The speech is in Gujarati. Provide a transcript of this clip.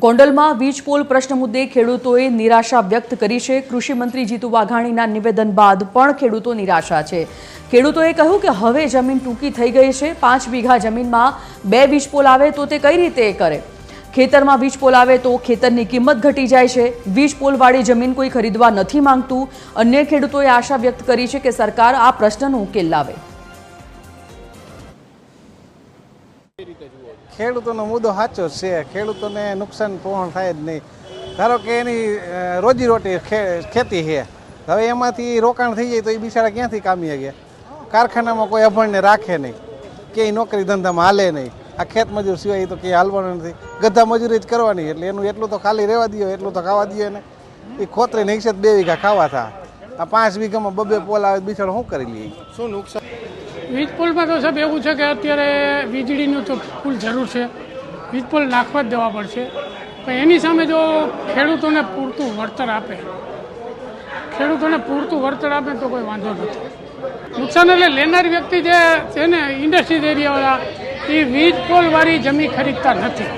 ગોંડલમાં વીજ પોલ પ્રશ્ન મુદ્દે ખેડૂતોએ નિરાશા વ્યક્ત કરી છે। કૃષિ મંત્રી જીતુ વાઘાણીના નિવેદન બાદ પણ ખેડૂતો નિરાશા છે। ખેડૂતોએ કહ્યું કે હવે જમીન ટૂંકી થઈ ગઈ છે। 5 વીઘા જમીનમાં 2 વીજ પોલ આવે તો તે કઈ રીતે કરે? ખેતરમાં વીજ પોલ આવે તો ખેતરની કિંમત ઘટી જાય છે। વીજ પોલવાળી જમીન કોઈ ખરીદવા નથી માંગતું। અન્ય ખેડૂતોએ આશા વ્યક્ત કરી છે કે સરકાર આ પ્રશ્નનો ઉકેલ લાવે। ખેડૂતોનો મુદ્દો સાચો છે। ખેડૂતોને નુકસાન પહોંચ થાય જ નહીં। ધારો કે એની રોજીરોટી ખેતી છે, હવે એમાંથી રોકાણ થઈ જાય તો એ બિચારા ક્યાંથી કામી ગયા? કારખાનામાં કોઈ અભણને રાખે નહીં, ક્યાંય નોકરી ધંધામાં હાલે નહીં। આ ખેત મજૂર સિવાય તો ક્યાંય હાલવાનું નથી, ગધા મજૂરી જ કરવાની। એટલે એનું એટલું તો ખાલી રહેવા દો, એટલું તો ખાવા દઈએ ને। એ ખોતરી નહીં છે 2 વીઘા ખાવા થાય, આ 5 વીઘામાં 2 પોલ આવે બિચારો શું કરી લઈએ? શું નુકસાન? વીજ પોલમાં તો સાહેબ એવું છે કે અત્યારે વીજળીનું તો ફૂલ જરૂર છે, વીજ પોલ નાખવા જ દેવા પડશે। પણ એની સામે જો ખેડૂતોને પૂરતું વળતર આપે તો કોઈ વાંધો નથી। નુકસાન એટલે લેનાર વ્યક્તિ જે છે ને, ઇન્ડસ્ટ્રીઝ એરિયાવાળા, એ વીજ પોલવાળી જમીન ખરીદતા નથી।